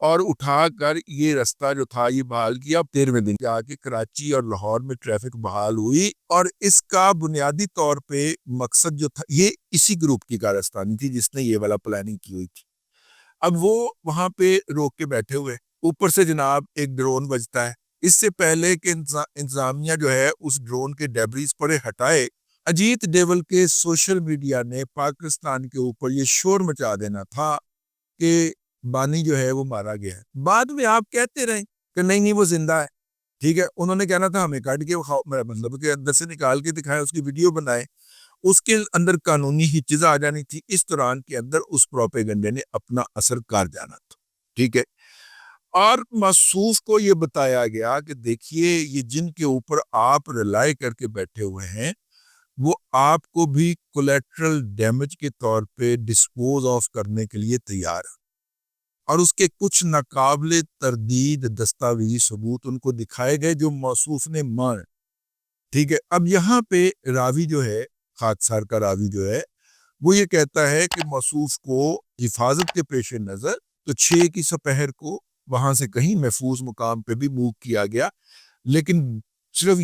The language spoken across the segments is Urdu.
اور اٹھا کر یہ راستہ جو تھا یہ بحال کیا. 13ویں دن آ کے کراچی اور لاہور میں ٹریفک بحال ہوئی, اور اس کا بنیادی طور پہ مقصد جو تھا, یہ اسی گروپ کی کارستانی تھی جس نے یہ والا پلاننگ کی ہوئی تھی. اب وہ وہاں پہ روک کے بیٹھے ہوئے, اوپر سے جناب ایک ڈرون بجتا ہے. اس سے پہلے کہ انتظامیہ جو ہے اس ڈرون کے ڈیبریز پڑے ہٹائے, اجیت ڈیول کے سوشل میڈیا نے پاکستان کے اوپر یہ شور مچا دینا تھا کہ بانی جو ہے وہ مارا گیا ہے. بعد میں آپ کہتے رہیں کہ نہیں وہ زندہ ہے. ٹھیک ہے, انہوں نے کہنا تھا ہمیں کاٹ کے مطلب کہ اندر سے نکال کے دکھائے, اس کی ویڈیو بنائے, اس کے اندر قانونی ہچز آ جانی تھی. اس دوران کے اندر اس پروپیگنڈے نے اپنا اثر کر جانا تھا. ٹھیک ہے, اور موصوف کو یہ بتایا گیا کہ دیکھیے یہ جن کے اوپر آپ ریلائی کر کے بیٹھے ہوئے ہیں وہ آپ کو بھی کولیٹرل ڈیمیج کے طور پہ ڈسپوز آف کرنے کے لیے تیار ہے, اور اس کے کچھ ناقابل تردید دستاویزی ثبوت ان کو دکھائے گئے جو موصوف نے مان. ٹھیک ہے, اب یہاں پہ راوی جو ہے, خاکسار کا راوی جو ہے, وہ یہ کہتا ہے کہ موصوف کو حفاظت کے پیش نظر تو 6 کی سپہر کو وہاں سے کہیں محفوظ مقام پہ بھی موو کیا گیا, لیکن صرف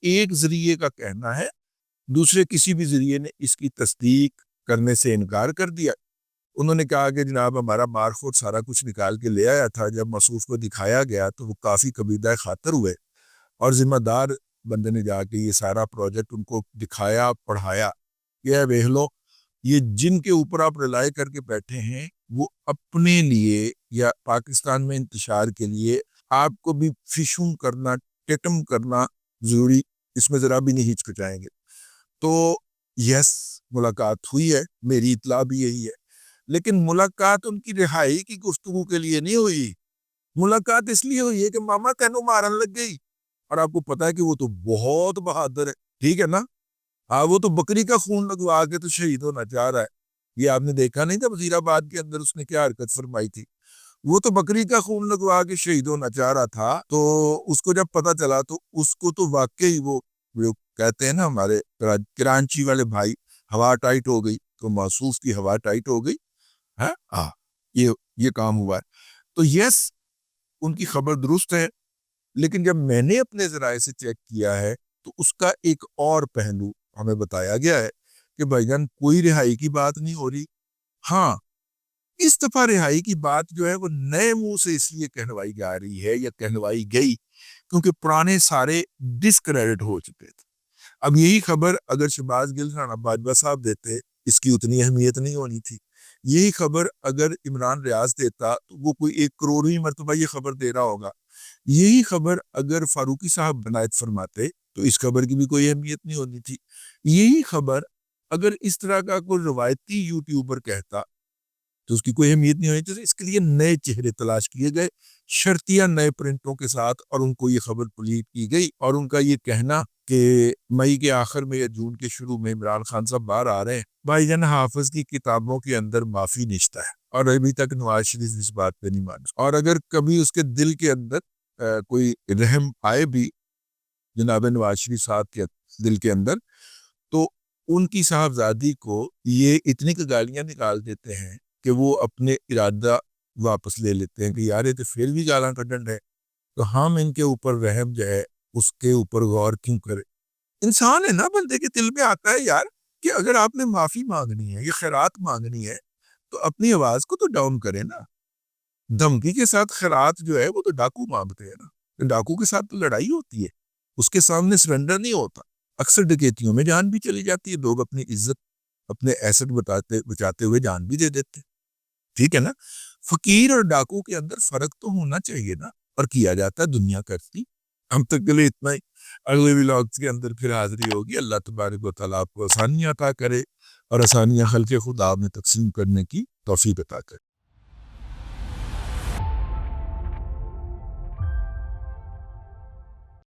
ایک ذریعے کا کہنا ہے, دوسرے کسی بھی ذریعے نے اس کی تصدیق کرنے سے انکار کر دیا. انہوں نے کہا کہ جناب ہمارا مارخوت سارا کچھ نکال کے لے آیا تھا, جب موصوف کو دکھایا گیا تو وہ کافی کبیدہ خاطر ہوئے, اور ذمہ دار بندے نے جا کے یہ سارا پروجیکٹ ان کو دکھایا, پڑھایا کہ دیکھ لو یہ جن کے اوپر آپ ریلائی کر کے بیٹھے ہیں وہ اپنے لیے یا پاکستان میں انتشار کے لیے آپ کو بھی فشنگ کرنا, ٹیٹم کرنا ضروری, اس میں ذرا بھی نہیں ہچکچائیں گے. تو یس ملاقات ہوئی ہے, میری اطلاع بھی یہی ہے, لیکن ملاقات ان کی رہائی کی گفتگو کے لیے نہیں ہوئی. ملاقات اس لیے ہوئی ہے کہ ماما تینوں مارن لگ گئی, اور آپ کو پتا ہے کہ وہ تو بہت بہادر ہے. ٹھیک ہے نا, وہ تو بکری کا خون لگوا کے تو شہید ہونا چاہ رہا ہے. یہ آپ نے دیکھا نہیں تھا وزیر آباد کے اندر اس نے کیا حرکت فرمائی تھی, وہ تو بکری کا خون لگوا کے شہید ہونا چاہ رہا تھا. تو اس کو جب پتا چلا تو اس کو تو واقعی وہ کہتے ہیں نا ہمارے کرانچی والے بھائی, ہوا ٹائٹ ہو گئی, تو موصوف کی ہوا ٹائٹ ہو گئی ہے. یہ کام ہوا ہے. تو یس ان کی خبر درست ہے, لیکن جب میں نے اپنے ذرائع سے چیک کیا ہے تو اس کا ایک اور پہلو ہمیں بتایا گیا ہے کہ بھائی جان کوئی رہائی کی بات نہیں ہو رہی. ہاں اس دفعہ رہائی کی بات جو ہے وہ نئے منہ سے اس لیے کہلوائی جا رہی ہے یا کہلوائی گئی کیونکہ پرانے سارے ڈسکریڈٹ ہو چکے تھے. اب یہی خبر اگر شہباز گل رانا باجوہ صاحب دیتے اس کی اتنی اہمیت نہیں ہونی تھی. یہی خبر اگر عمران ریاض دیتا تو وہ کوئی 1 کروڑویں مرتبہ یہ خبر دے رہا ہوگا. یہی خبر اگر فاروقی صاحب بنایت فرماتے تو اس خبر کی بھی کوئی اہمیت نہیں ہوتی تھی. یہی خبر اگر اس طرح کا کوئی روایتی یوٹیوبر کہتا تو اس کی کوئی اہمیت نہیں ہونی. اس کے لیے نئے چہرے تلاش کیے گئے, شرطیہ نئے پرنٹوں کے ساتھ, اور ان کو یہ خبر پلیٹ کی گئی. اور ان کا یہ کہنا کہ مئی کے آخر میں یا جون کے شروع میں عمران خان صاحب باہر آ رہے ہیں, بھائی جان حافظ کی کتابوں کے اندر معافی نشتہ ہے, اور ابھی تک نواز شریف اس بات پہ نہیں مانتا. اور اگر کبھی اس کے دل کے اندر کوئی رحم آئے بھی جناب نواز شریف صاحب کے دل کے اندر, تو ان کی صاحبزادی کو یہ اتنی گالیاں نکال دیتے ہیں کہ وہ اپنے ارادہ واپس لے لیتے ہیں کہ یار یہ تو پھر بھی گالاں کڈن ہے, تو ہم ان کے اوپر رحم جو ہے اس کے اوپر غور کیوں کرے. انسان ہے نا, بندے کے دل میں آتا ہے یار کہ اگر آپ نے معافی مانگنی ہے یا خیرات مانگنی ہے تو اپنی آواز کو تو ڈاؤن کرے نا. دھمکی کے ساتھ خیرات جو ہے وہ تو ڈاکو مانگتے ہیں نا, ڈاکو کے ساتھ تو لڑائی ہوتی ہے, اس کے سامنے سرنڈر نہیں ہوتا. اکثر ڈکیتیوں میں جان بھی چلی جاتی ہے, لوگ اپنی عزت اپنے ایسٹ بچاتے ہوئے جان بھی دے دیتے. ٹھیک ہے نا, فقیر اور ڈاکو کے اندر فرق تو ہونا چاہیے نا, اور کیا جاتا ہے, دنیا کرتی. ہم تک کے لیے اتنا ہی, اگلے ولاگز کے اندر پھر حاضری ہوگی. اللہ تبارک و تعالیٰ آپ کو آسانیاں عطا کرے اور آسانیاں خلق خدا میں تقسیم کرنے کی توفیق عطا کرے.